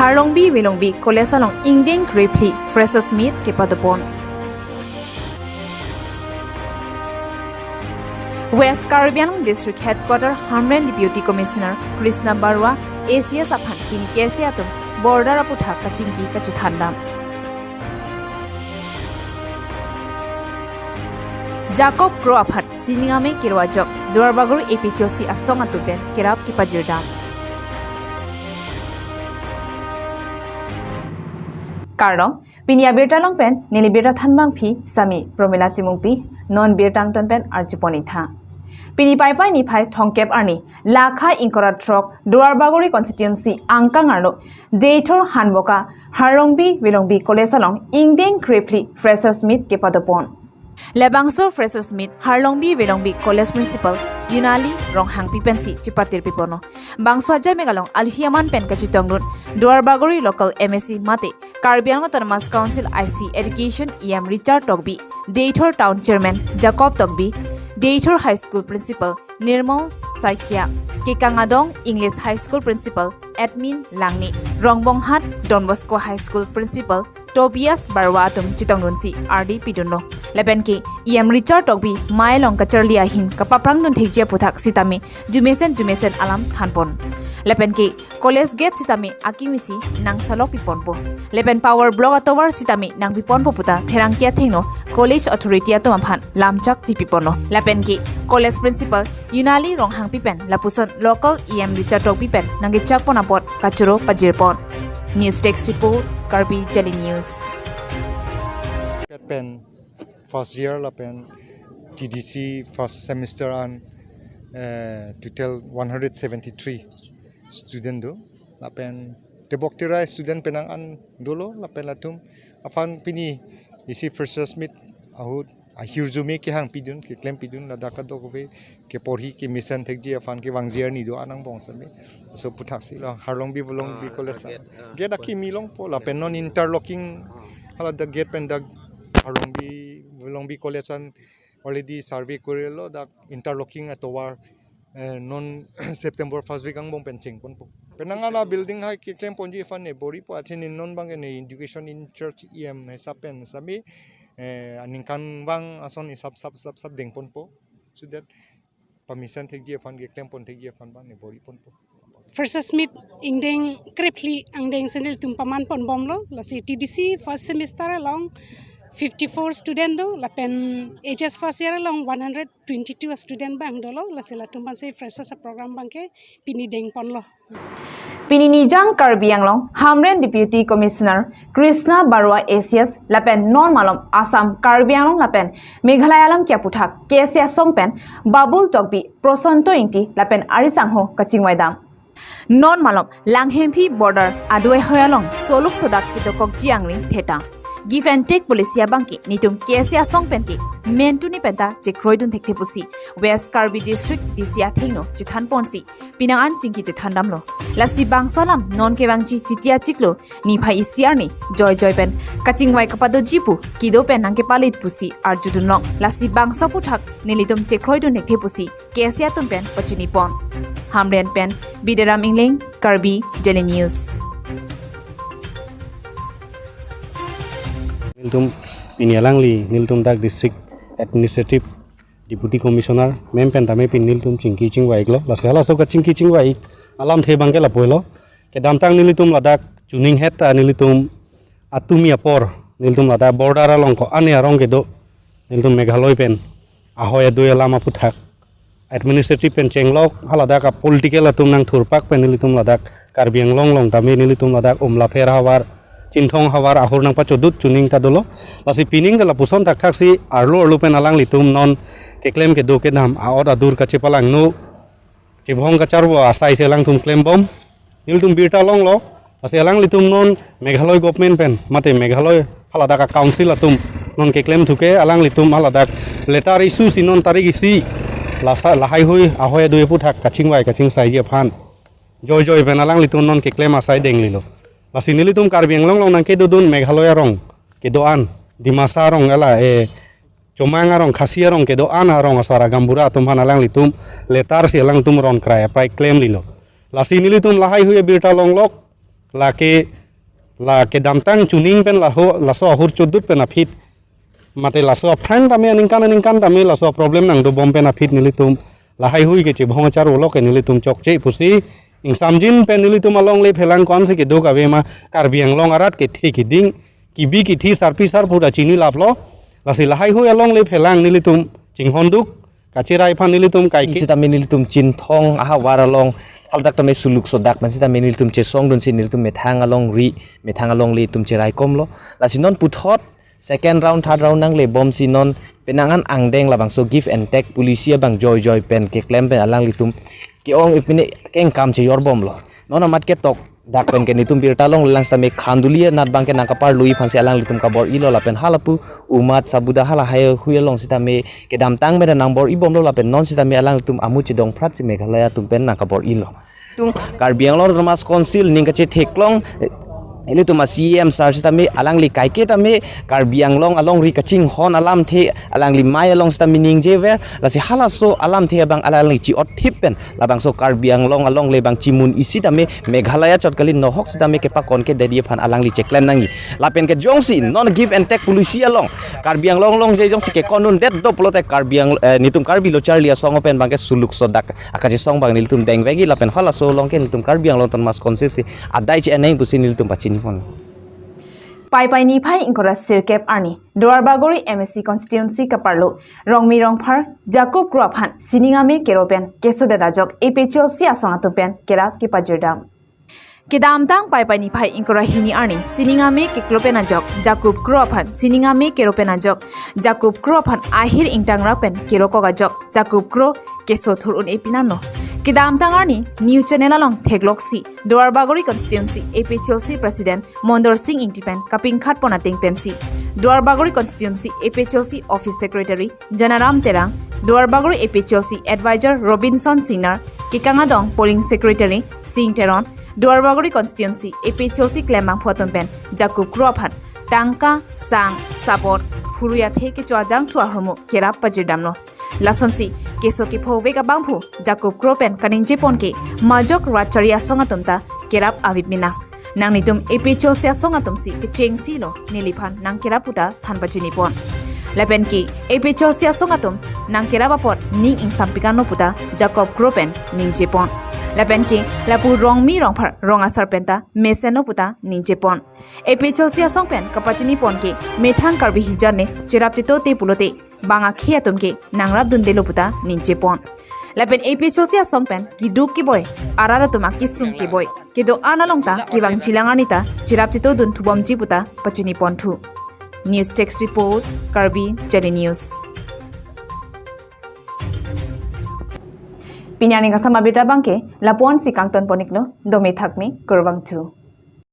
Harlongbi Wilongbi College along Ingdeng Grapely Freshers Meet ke padopon. West Caribbean District Headquarter Hamren Deputy Commissioner Krishna Barua ACS Aphan Pini Kese Atum Border Aputha Kachingki Kachithandam. Jacob Crow Aphan Siningame Kirwajok Duarbagor APCLC Asong Atuben Kirap Kipajirdam. Karong Pinia Birtalong Pen Nili Birta Thanbang Phi Sami Promila Timungpi Non Birtang Ton Pen Archiponitha. Pini Pai Pai Ni Pai Thongkep Arni Lakha Inkora Trok Duarbagori Constituency Angkang Arno Deitor Hanboka Harlongbi Wilongbi College along Ingdeng Grapely Freshers Meet ke padopon. Lebangso Freshers Meet Harlongbi Wilongbi College Principal Yunali Ronghang Pipensi Chipatir Pipono Bangso Aja Megalong Alhiaman Pen Kachitongnut Duarbagori Local MSc Mate Caribbean Autonomous Council IC Education EM Richard Togbi Deitor Town Chairman Jacob Togbi Deitor High School Principal Nirmal Saikia Kikangadong English High School Principal Admin Langni Rongbonghat Don Bosco High School Principal Tobias Barwatum Chitongunsi RD Piduno Lebenki EM Richard Togbi Mailong Kacharlia Hin Kapaprang Nun Hijia Puthak Sitami Jumesen Alam Thanpon Lepenki College Gate Sitami Akimisi Nang Salok Piponpo Lepen Power Block Atower Sitami Nang Piponpo Puta Perangkia Thingno College Authority Atomaphan Lamchak Jipipono Lepenki College Principal Yunali Ronghang Pipen Lapuson Local EM Richard Togbi Pen Nangichak Ponapot Kachuro Pajirpon News Text Report Karbi Daily News. Pen first year la pen TDC first semester on total 173 student do la pen teboktira student penang an dolo la pen latum afan pini isi freshers meet ahut ahirjumi ke hang pidun ke claim pidun la dakado ko ke porhi ke mission thekji afan ke wangjiar ni do anang bong sami so putaksi la Harlongbi Wilongbi college get aki milong po la pen non interlocking hala the gate pen the Harlongbi Wilongbi college an already survey korelo the interlocking at war non September first week ang bong penching pon po penangana building hai ke claim ponji fan ne bori po athin in non bang ne education in church em hesapen sami aningkan bang ason isap sap ding pon po so that permission thekji fan ke claim pon thekji fan bang ne bori pon po Freshers Meet Ingdeng Grapely Angdeng Sendil Tumpaman Pon Bomlo lasi TDC first semester along 54 student do lapen HS first year along 122 student bang dolo lasi la tumpan se freshers program bangke pini deng pon lo Pini Nijang Karbiang Long Hamren Deputy Commissioner Krishna Barua ACS Lapen Non Malom Assam Karbiang Long Lapen Meghalayalam Kyaputhak Kesia Songpen Babul Togbi Prosonto Inti Lapen Arisangho Kachingwaidam Non Malom Langhempi Border Adwe Hoyalong Soluk Sodak Kitokok Jiangling Theta Give and take policia banki nitum Kesia Songpenti Mentuni Penta Chekroidun Thekte Pusi West Karbi District Disia Thengno Chithan Ponsi Pinangan Chingki Chithandamlo Lasi Bangsolam Non Kewangchi Chitia Chiklo Niphai Isiarni Joy Pen Kachingwai Kapado Jipu Kido Pen Nangke Palit Pusi Arjudunok Lasi Bangso Puthak Nilitum Chekroidun Thekte Pusi Kesia Tumpen Pachinipon Hamren Pen Bidaram Ingling Karbi Daily News Niltum Pinialangli Niltum Dak District Administrative Deputy Commissioner Mempen Tame Pin Niltum Chingki Chingwai lo la sala so ka Chingki Chingwai alam the bangke la poilo ke damtang nilitum ladak tuning het nilitum atumi apor niltum ladak border along ko ane arong ke do niltum Meghaloi pen ahoy do alama puthak administrative pen chenglok halada ka political atum nang thurpak pen nilitum ladak Karbi Anglong tame nilitum ladak umla phera hawar Cinthong hawar ahur nang pacodut tuning tadolo lasi pining dala puson tak taksi arlo pen alang litum non ke claim ke do ke nam aod adur ka chepalang no chibhong ka charbo asai selang tum claim bom niltum birta long lo lasi alang litum non Meghaloi government pen mate Meghaloi halada ka council atum non ke claim thuke alang litum halada letter issue sinon tarik isi lasa lahai hui ahoy do puthak kaching sai je phan joy pen alang litum non ke claim asai deng lilo lasi nilitum Karbi Anglong long nang ke dudun Meghaloi rong ke doan dimasa rong ala Comang arong Khasia rong ke doan arong asara gambura tumhan alang litum letar si alang tum ron krai pai claim lilo lasi nilitum lahai huye birta long lok lake damtang chuning pen laso ahur chodut pen afit mate laso friend tame aningkan tame laso problem nang do bom pen afit nilitum lahai hui ke che bhongachar olok ke nilitum chokche pusi ingsamjin pen nilitum along le phelang kon se ke do ka bema karbiang long arat ke thikiding kibi ki thi sarpi sar pura chini laplo lasi lahai hui along le phelang nilitum chinghonduk kachirai phan nilitum kai ki sita menilitum chin thong aha waralong aldak tame suluk sodak man sita menilitum che song dun sin nilitum methang along li tum cherai komlo lasinon puthot second round third round nang le bom sinon penangan angdeng labang so give and take polisia bang joy pen ke klem pen alang litum ki ong ipine keng kam che yor bom lo nona mat ke tok dak pen ke nitum bir talong lang same khandulia nat bang ke nakapar lui phansi alang litum kabor ilo la pen halapu umat sabuda hala hayo huyalong sita me ke dam tang me nang bor ibom lo la pen non sita me alang litum amu chidong prat si meghalaya tum pen nakabor ilo tung Karbi Anglong Dramas Council ningkache theklong ele tuma CM sar sita me alang li kaike ta me Karbi Anglong along ri kaching hon alam the alang li mai along sta mining jever la si halaso alam the bang alang li chi ot thipen labang so Karbi Anglong along le bang chimun isi ta me Meghalaya chotkalin nohok sita me ke pa kon ke dedi phan alang li cheklem nangi lapen ke jongsi non give and take policy along Karbi Anglong long je jongsi ke konun det do plote Karbi Anglong nitum Karbi lo charlia song open bang ke suluk sodak akaje song bang niltum deng vegi lapen halaso long ke nitum Karbi Anglong ton mas konsesi adai che eneng pusin niltum pachini Pai ni phai ingkora sirkep arni Dwarbagori MSC constituency kaparlo rongmi rongphar Jacob Kruaphan siningame keropen kesode rajok epechel sia songatupен kera kipajirdam Kedam tang pai ni phai ingkora hini arni siningame ke kropen ajok Jacob Kruaphan siningame keropen ajok Jacob Kruaphan ahir ingtang rapen keroko gajok Jacob Kro kesothur un epinano Kedam tang arni new channel along thegloksi Dwarbagori constituency APHLC president Mondor Singh Intipen kaping khat ponating pensi Dwarbagori constituency APHLC office secretary Janaram Terang Dwarbagori APHLC advisor Robinson Singer Kikangadong polling secretary Singh Teron Dwarbagori constituency APHLC Klemang Photompen Jacob Kruaphan Tangka Sang Sapor Furuya theke chwajang chwarhomu kerap pajidamno Lasonsi kesoki phove ka bangphu Jacob Kruaphan kaninje ponke majok racharia songatumta kerap avipmina nang nitum APHLC songatumsi ke chengsi lo niliphan nang keraputa thanpachini pon lepen ki APHLC songatum nang kerapapot ning ingsampikano puta Jacob Kruaphan ningje pon lepen ki lapu rongmi rongphar ronga sarpenta meseno puta ningje pon APHLC songpen kapachini pon ke methang karbi hijane cheraptito te pulote banga khia tumke nangrap dundelo puta ninche pon lepen APHLC songpen kiduk ki boy arara tuma kisum ki boy kido analongta kibang chilanganita chiraptito dun thubomji puta pachini pon thu news text report Karbi Daily News pinyani kasama beta bangke lapon si kangton ponikno domi thakmi kurbang thu